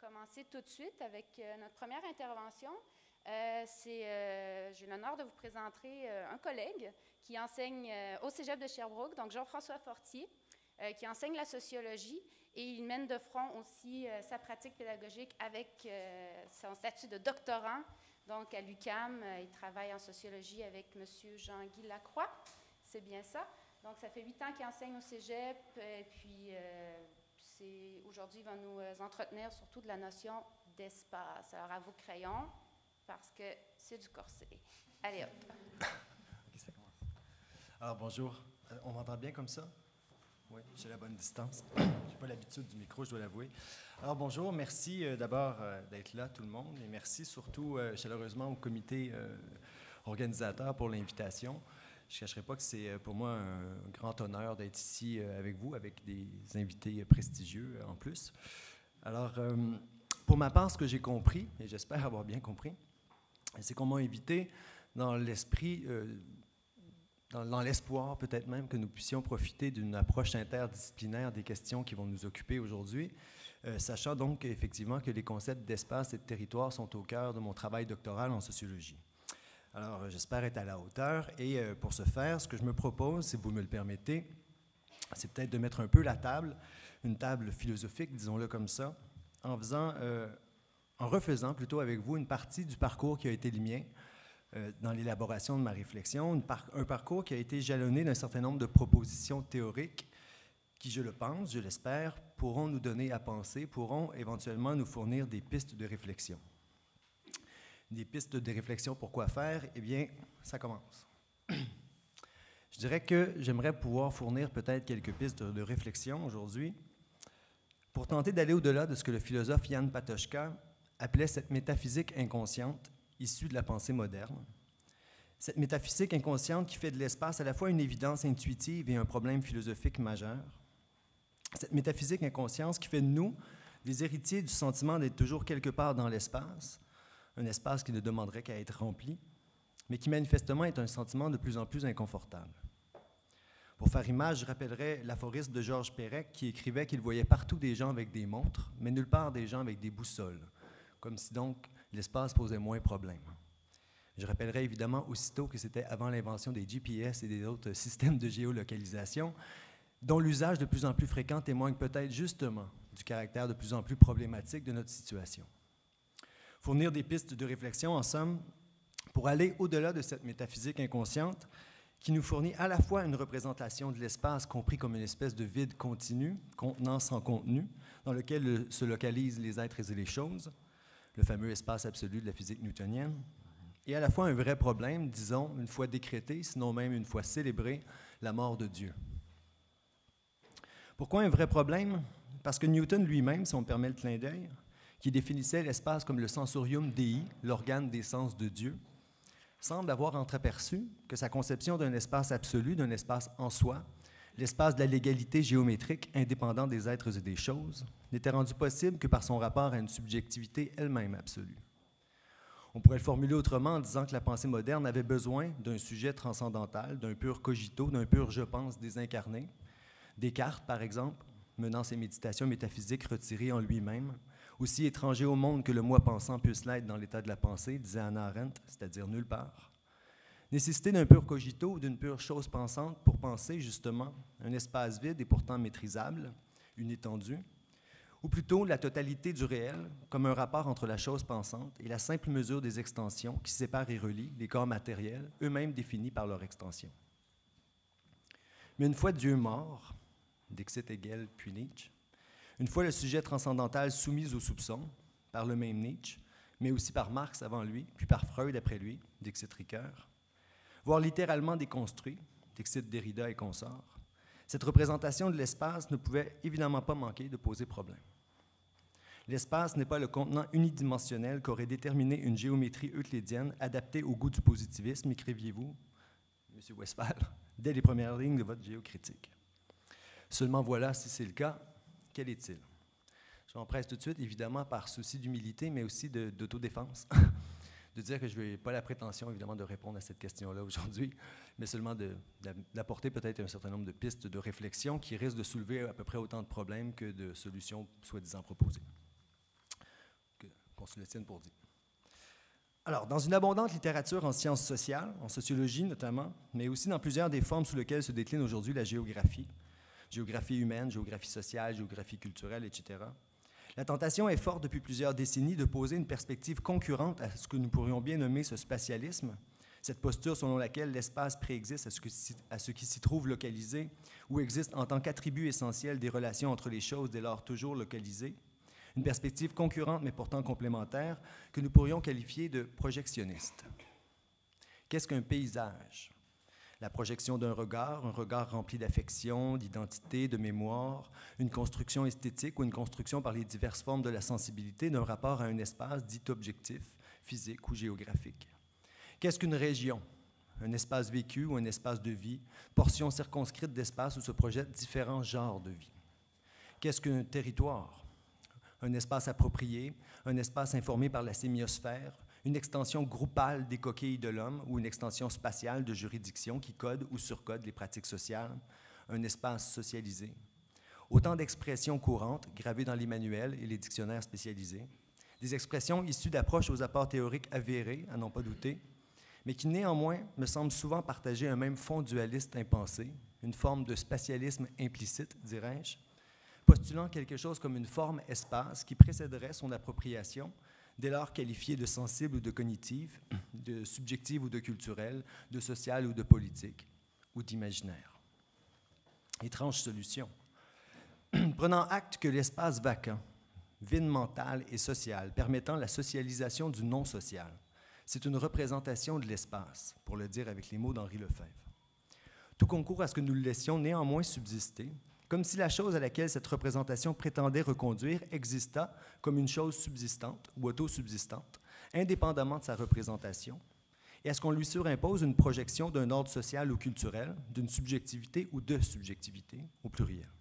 commencer tout de suite avec notre première intervention. J'ai l'honneur de vous présenter un collègue qui enseigne au Cégep de Sherbrooke, donc Jean-François Fortier, qui enseigne la sociologie et il mène de front aussi sa pratique pédagogique avec son statut de doctorant. Donc à l'UQAM, il travaille en sociologie avec M. Jean-Guy Lacroix, c'est bien ça. Donc ça fait 8 ans qu'il enseigne au Cégep et puis aujourd'hui, il va nous entretenir surtout de la notion d'espace. Alors, à vos crayons, parce que c'est du corset. Allez, hop. OK, ça commence. Alors, bonjour. On m'entend bien comme ça? Oui, j'ai la bonne distance. Je n'ai pas l'habitude du micro, je dois l'avouer. Alors, bonjour. Merci d'abord d'être là, tout le monde. Et merci surtout chaleureusement au comité organisateur pour l'invitation. Je ne cacherai pas que c'est pour moi un grand honneur d'être ici avec vous, avec des invités prestigieux en plus. Alors, pour ma part, ce que j'ai compris, et j'espère avoir bien compris, c'est qu'on m'a invité dans l'esprit, dans l'espoir peut-être même que nous puissions profiter d'une approche interdisciplinaire des questions qui vont nous occuper aujourd'hui, sachant donc effectivement que les concepts d'espace et de territoire sont au cœur de mon travail doctoral en sociologie. Alors, j'espère être à la hauteur et pour ce faire, ce que je me propose, si vous me le permettez, c'est peut-être de mettre un peu la table, une table philosophique, disons-le comme ça, en refaisant plutôt avec vous une partie du parcours qui a été le mien dans l'élaboration de ma réflexion, un parcours qui a été jalonné d'un certain nombre de propositions théoriques qui, je le pense, je l'espère, pourront nous donner à penser, pourront éventuellement nous fournir des pistes de réflexion. Des pistes de réflexion pour quoi faire? Eh bien, ça commence. Je dirais que j'aimerais pouvoir fournir peut-être quelques pistes de réflexion aujourd'hui pour tenter d'aller au-delà de ce que le philosophe Jan Patočka appelait cette métaphysique inconsciente issue de la pensée moderne. Cette métaphysique inconsciente qui fait de l'espace à la fois une évidence intuitive et un problème philosophique majeur. Cette métaphysique inconsciente qui fait de nous des héritiers du sentiment d'être toujours quelque part dans l'espace, un espace qui ne demanderait qu'à être rempli, mais qui manifestement est un sentiment de plus en plus inconfortable. Pour faire image, je rappellerai l'aphorisme de Georges Perec qui écrivait qu'il voyait partout des gens avec des montres, mais nulle part des gens avec des boussoles, comme si donc l'espace posait moins problème. Je rappellerai évidemment aussitôt que c'était avant l'invention des GPS et des autres systèmes de géolocalisation, dont l'usage de plus en plus fréquent témoigne peut-être justement du caractère de plus en plus problématique de notre situation. Fournir des pistes de réflexion, en somme, pour aller au-delà de cette métaphysique inconsciente qui nous fournit à la fois une représentation de l'espace compris comme une espèce de vide continu, contenant sans contenu, dans lequel se localisent les êtres et les choses, le fameux espace absolu de la physique newtonienne, et à la fois un vrai problème, disons, une fois décrété, sinon même une fois célébré, la mort de Dieu. Pourquoi un vrai problème? Parce que Newton lui-même, si on me permet le clin d'œil, qui définissait l'espace comme le sensorium Dei, l'organe des sens de Dieu, semble avoir entreaperçu que sa conception d'un espace absolu, d'un espace en soi, l'espace de la légalité géométrique indépendant des êtres et des choses, n'était rendu possible que par son rapport à une subjectivité elle-même absolue. On pourrait le formuler autrement en disant que la pensée moderne avait besoin d'un sujet transcendantal, d'un pur cogito, d'un pur je pense désincarné. Descartes, par exemple, menant ses méditations métaphysiques retirées en lui-même, aussi étranger au monde que le moi pensant puisse l'être dans l'état de la pensée, disait Hannah Arendt, c'est-à-dire nulle part. Nécessité d'un pur cogito ou d'une pure chose pensante pour penser, justement, un espace vide et pourtant maîtrisable, une étendue, ou plutôt la totalité du réel, comme un rapport entre la chose pensante et la simple mesure des extensions qui séparent et relient les corps matériels, eux-mêmes définis par leur extension. Mais une fois Dieu mort, Dixit Hegel puis Nietzsche, une fois le sujet transcendantal soumis au soupçon, par le même Nietzsche, mais aussi par Marx avant lui, puis par Freud après lui, Dixit Ricoeur, voire littéralement déconstruit, Dixit Derrida et consorts, cette représentation de l'espace ne pouvait évidemment pas manquer de poser problème. L'espace n'est pas le contenant unidimensionnel qu'aurait déterminé une géométrie euclidienne adaptée au goût du positivisme, écriviez-vous, M. Westphal, dès les premières lignes de votre géocritique. Seulement voilà, si c'est le cas, quel est-il? Je m'empresse tout de suite, évidemment, par souci d'humilité, mais aussi d'autodéfense, de dire que je n'ai pas la prétention, évidemment, de répondre à cette question-là aujourd'hui, mais seulement d'apporter peut-être un certain nombre de pistes de réflexion qui risquent de soulever à peu près autant de problèmes que de solutions soi-disant proposées. qu'on se le tienne pour dit. Alors, dans une abondante littérature en sciences sociales, en sociologie notamment, mais aussi dans plusieurs des formes sous lesquelles se décline aujourd'hui la géographie humaine, géographie sociale, géographie culturelle, etc., la tentation est forte depuis plusieurs décennies de poser une perspective concurrente à ce que nous pourrions bien nommer ce spatialisme, cette posture selon laquelle l'espace préexiste à ce qui s'y trouve localisé ou existe en tant qu'attribut essentiel des relations entre les choses dès lors toujours localisées, une perspective concurrente mais pourtant complémentaire que nous pourrions qualifier de projectionniste. Qu'est-ce qu'un paysage? La projection d'un regard, un regard rempli d'affection, d'identité, de mémoire, une construction esthétique ou une construction par les diverses formes de la sensibilité d'un rapport à un espace dit objectif, physique ou géographique. Qu'est-ce qu'une région? Un espace vécu ou un espace de vie, portion circonscrite d'espace où se projettent différents genres de vie. Qu'est-ce qu'un territoire? Un espace approprié, un espace informé par la sémiosphère, une extension groupale des coquilles de l'homme ou une extension spatiale de juridiction qui code ou surcode les pratiques sociales, un espace socialisé. Autant d'expressions courantes gravées dans les manuels et les dictionnaires spécialisés, des expressions issues d'approches aux apports théoriques avérés, à n'en pas douter, mais qui néanmoins me semblent souvent partager un même fond dualiste impensé, une forme de spatialisme implicite, dirais-je, postulant quelque chose comme une forme espace qui précéderait son appropriation, dès lors qualifiée de sensible ou de cognitive, de subjective ou de culturelle, de sociale ou de politique, ou d'imaginaire. Étrange solution. Prenant acte que l'espace vacant, vide mental et social, permettant la socialisation du non-social, c'est une représentation de l'espace, pour le dire avec les mots d'Henri Lefebvre. Tout concourt à ce que nous le laissions néanmoins subsister, comme si la chose à laquelle cette représentation prétendait reconduire exista comme une chose subsistante ou autosubsistante, indépendamment de sa représentation, et à ce qu'on lui surimpose une projection d'un ordre social ou culturel, d'une subjectivité ou de subjectivité, au pluriel.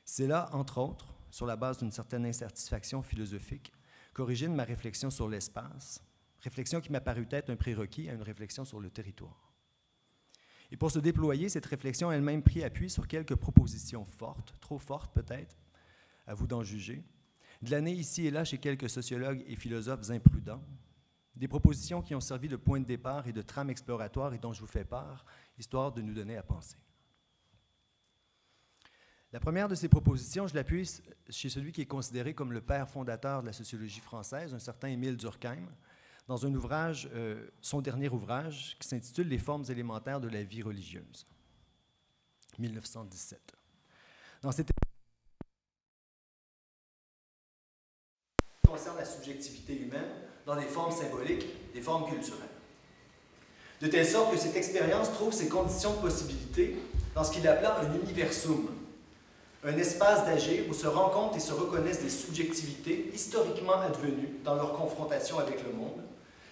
C'est là, entre autres, sur la base d'une certaine insatisfaction philosophique, qu'origine ma réflexion sur l'espace, réflexion qui m'a paru être un prérequis à une réflexion sur le territoire. Et pour se déployer, cette réflexion elle-même prit appui sur quelques propositions fortes, trop fortes peut-être, à vous d'en juger, glanées ici et là chez quelques sociologues et philosophes imprudents, des propositions qui ont servi de point de départ et de trame exploratoire et dont je vous fais part, histoire de nous donner à penser. La première de ces propositions, je l'appuie chez celui qui est considéré comme le père fondateur de la sociologie française, un certain Émile Durkheim, dans un ouvrage, son dernier ouvrage, qui s'intitule « Les formes élémentaires de la vie religieuse », 1917. Dans cette concerne la subjectivité humaine dans des formes symboliques, des formes culturelles. De telle sorte que cette expérience trouve ses conditions de possibilité dans ce qu'il appela un universum, un espace d'agir où se rencontrent et se reconnaissent des subjectivités historiquement advenues dans leur confrontation avec le monde,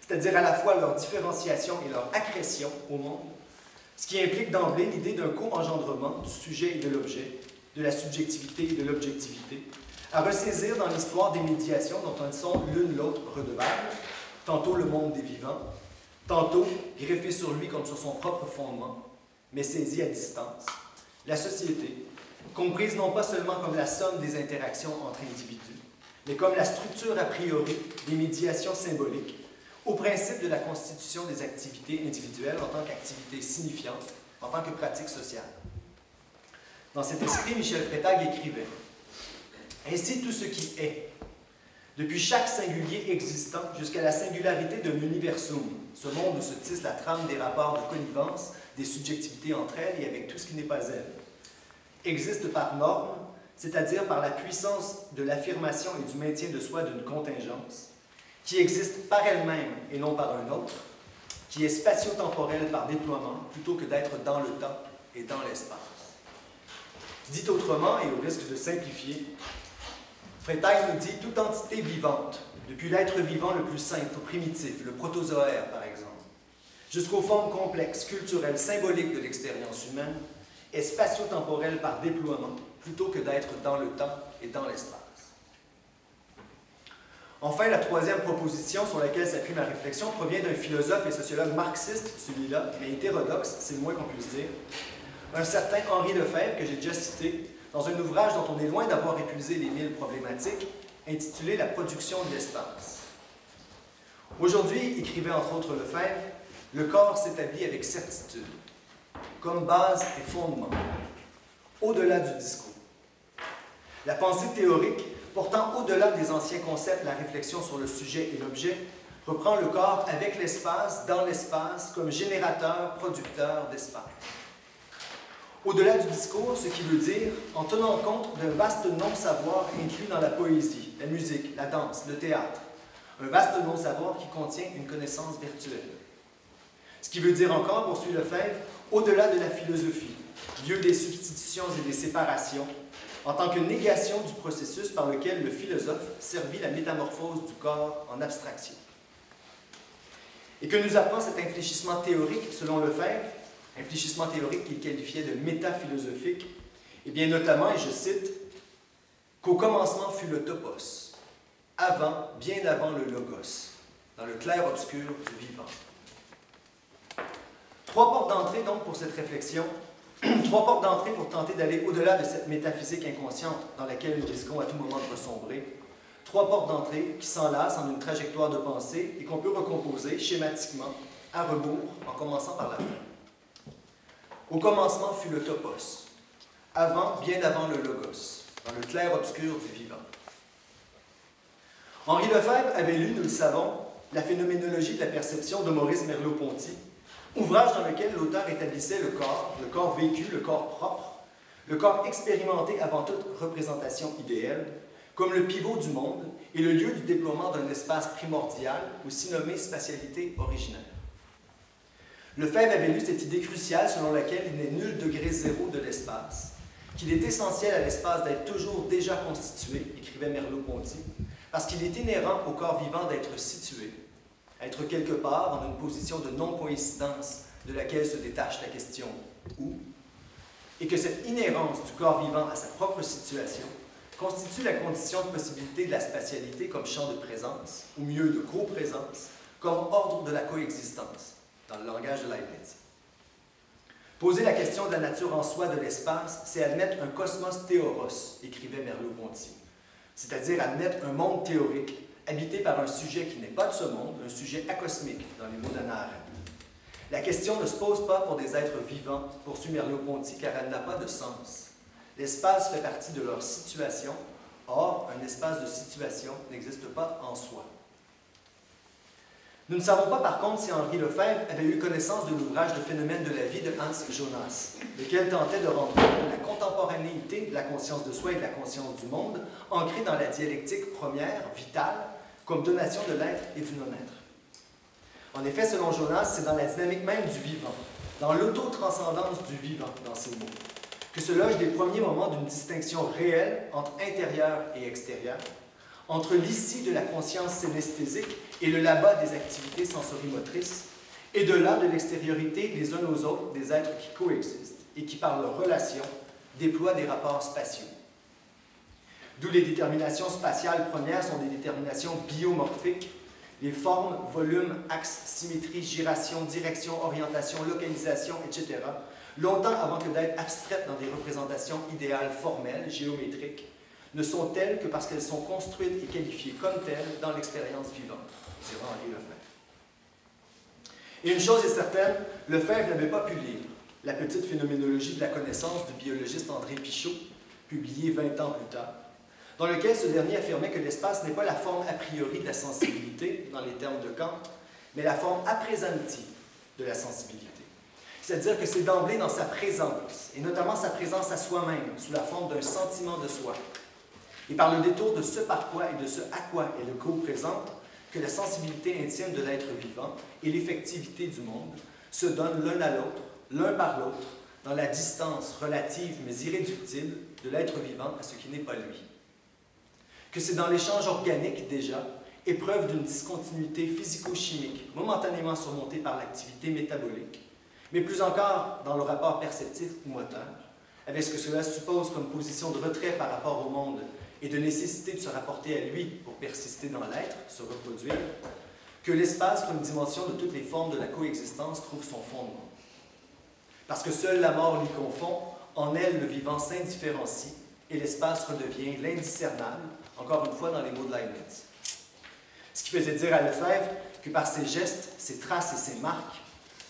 c'est-à-dire à la fois leur différenciation et leur accrétion au monde, ce qui implique d'emblée l'idée d'un co-engendrement du sujet et de l'objet, de la subjectivité et de l'objectivité, à ressaisir dans l'histoire des médiations dont elles sont l'une l'autre redevables, tantôt le monde des vivants, tantôt greffé sur lui comme sur son propre fondement, mais saisi à distance, la société, comprise non pas seulement comme la somme des interactions entre individus, mais comme la structure a priori des médiations symboliques, au principe de la constitution des activités individuelles en tant qu'activités signifiantes, en tant que pratique sociale. Dans cet esprit, Michel Freytag écrivait « Ainsi tout ce qui est, depuis chaque singulier existant jusqu'à la singularité d'un universum, ce monde où se tisse la trame des rapports de connivence, des subjectivités entre elles et avec tout ce qui n'est pas elles, existe par norme, c'est-à-dire par la puissance de l'affirmation et du maintien de soi d'une contingence, qui existe par elle-même et non par un autre, qui est spatio-temporelle par déploiement plutôt que d'être dans le temps et dans l'espace. » Dit autrement, et au risque de simplifier, Freytag nous dit toute entité vivante, depuis l'être vivant le plus simple ou primitif, le protozoaire par exemple, jusqu'aux formes complexes, culturelles, symboliques de l'expérience humaine, est spatio-temporelle par déploiement plutôt que d'être dans le temps et dans l'espace. Enfin, la troisième proposition sur laquelle s'appuie ma réflexion provient d'un philosophe et sociologue marxiste, celui-là, mais hétérodoxe, c'est le moins qu'on puisse dire, un certain Henri Lefebvre, que j'ai déjà cité, dans un ouvrage dont on est loin d'avoir épuisé les 1000 problématiques, intitulé « La production de l'espace ». Aujourd'hui, écrivait entre autres Lefebvre, le corps s'établit avec certitude, comme base et fondement, au-delà du discours. La pensée théorique, portant au-delà des anciens concepts la réflexion sur le sujet et l'objet, reprend le corps avec l'espace, dans l'espace, comme générateur, producteur d'espace. Au-delà du discours, ce qui veut dire en tenant compte d'un vaste non-savoir inclus dans la poésie, la musique, la danse, le théâtre, un vaste non-savoir qui contient une connaissance virtuelle. Ce qui veut dire encore, poursuit Lefebvre, au-delà de la philosophie, lieu des substitutions et des séparations, en tant que négation du processus par lequel le philosophe servit la métamorphose du corps en abstraction. Et que nous apprend cet infléchissement théorique, selon Lefebvre, infléchissement théorique qu'il qualifiait de métaphilosophique, et bien notamment, et je cite, qu'au commencement fut le topos, avant, bien avant le logos, dans le clair-obscur du vivant. Trois portes d'entrée donc pour cette réflexion, trois portes d'entrée pour tenter d'aller au-delà de cette métaphysique inconsciente dans laquelle nous risquons à tout moment de ressombrer. Trois portes d'entrée qui s'enlacent en une trajectoire de pensée et qu'on peut recomposer schématiquement à rebours en commençant par la fin. Au commencement fut le topos, avant, bien avant le logos, dans le clair-obscur du vivant. Henri Lefebvre avait lu, nous le savons, La phénoménologie de la perception de Maurice Merleau-Ponty, ouvrage dans lequel l'auteur établissait le corps vécu, le corps propre, le corps expérimenté avant toute représentation idéale, comme le pivot du monde et le lieu du déploiement d'un espace primordial, aussi nommé spatialité originelle. Lefebvre avait lu cette idée cruciale selon laquelle il n'est nul degré zéro de l'espace, qu'il est essentiel à l'espace d'être toujours déjà constitué, écrivait Merleau-Ponty, parce qu'il est inhérent au corps vivant d'être situé, être quelque part en une position de non-coïncidence de laquelle se détache la question « où ?», et que cette inhérence du corps vivant à sa propre situation constitue la condition de possibilité de la spatialité comme champ de présence, ou mieux de coprésence, comme ordre de la coexistence, dans le langage de Leibniz. Poser la question de la nature en soi de l'espace, c'est admettre un cosmos théoros, écrivait Merleau-Ponty, c'est-à-dire admettre un monde théorique habité par un sujet qui n'est pas de ce monde, un sujet acosmique, dans les mots d'Hannah Arendt. La question ne se pose pas pour des êtres vivants, poursuit Merleau-Ponty, car elle n'a pas de sens. L'espace fait partie de leur situation, or, un espace de situation n'existe pas en soi. Nous ne savons pas, par contre, si Henri Lefebvre avait eu connaissance de l'ouvrage de Phénomène de la vie de Hans Jonas, lequel tentait de rendre compte de la contemporanéité de la conscience de soi et de la conscience du monde, ancrée dans la dialectique première, vitale, comme donation de l'être et du non-être. En effet, selon Jonas, c'est dans la dynamique même du vivant, dans l'auto-transcendance du vivant, dans ces mots, que se logent les premiers moments d'une distinction réelle entre intérieur et extérieur, entre l'ici de la conscience synesthésique et le là-bas des activités sensorimotrices, et de là de l'extériorité les uns aux autres des êtres qui coexistent et qui, par leur relation, déploient des rapports spatiaux. D'où les déterminations spatiales premières sont des déterminations biomorphiques, les formes, volumes, axes, symétrie, giration, direction, orientation, localisation, etc., longtemps avant que d'être abstraites dans des représentations idéales formelles, géométriques, ne sont telles que parce qu'elles sont construites et qualifiées comme telles dans l'expérience vivante. C'est Henri Lefebvre. Et une chose est certaine, Lefebvre n'avait pas pu lire La petite phénoménologie de la connaissance du biologiste André Pichot, publié 20 ans plus tard, dans lequel ce dernier affirmait que l'espace n'est pas la forme a priori de la sensibilité, dans les termes de Kant, mais la forme a presenti de la sensibilité. C'est-à-dire que c'est d'emblée dans sa présence, et notamment sa présence à soi-même, sous la forme d'un sentiment de soi, et par le détour de ce par quoi et de ce à quoi elle le co-présente, que la sensibilité intime de l'être vivant et l'effectivité du monde se donnent l'un à l'autre, l'un par l'autre, dans la distance relative mais irréductible de l'être vivant à ce qui n'est pas lui. Que c'est dans l'échange organique déjà, épreuve d'une discontinuité physico-chimique momentanément surmontée par l'activité métabolique, mais plus encore dans le rapport perceptif ou moteur, avec ce que cela suppose comme position de retrait par rapport au monde et de nécessité de se rapporter à lui pour persister dans l'être, se reproduire, que l'espace comme dimension de toutes les formes de la coexistence trouve son fondement. Parce que seule la mort l'y confond, en elle le vivant s'indifférencie, et l'espace redevient l'indiscernable, encore une fois dans les mots de Leibniz. Ce qui faisait dire à Lefebvre que par ses gestes, ses traces et ses marques,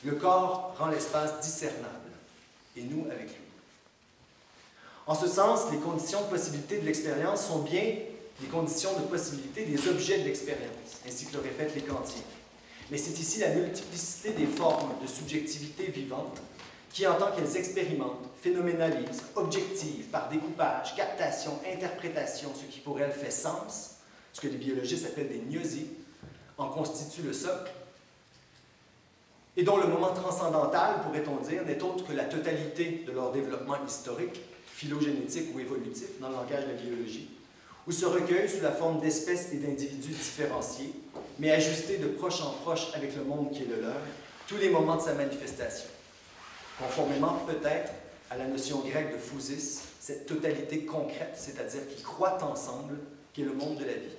le corps rend l'espace discernable, et nous avec lui. En ce sens, les conditions de possibilité de l'expérience sont bien les conditions de possibilité des objets de l'expérience, ainsi que le répètent les Kantiens. Mais c'est ici la multiplicité des formes de subjectivité vivante qui, en tant qu'elles expérimentent, phénoménalisent, objectivent par découpage, captation, interprétation, ce qui pour elles fait sens, ce que les biologistes appellent des gnosis, en constitue le socle, et dont le moment transcendantal, pourrait-on dire, n'est autre que la totalité de leur développement historique, phylogénétique ou évolutif, dans le langage de la biologie, où se recueillent sous la forme d'espèces et d'individus différenciés, mais ajustés de proche en proche avec le monde qui est le leur, tous les moments de sa manifestation. Conformément peut-être à la notion grecque de physis, cette totalité concrète, c'est-à-dire qui croît ensemble, qui est le monde de la vie.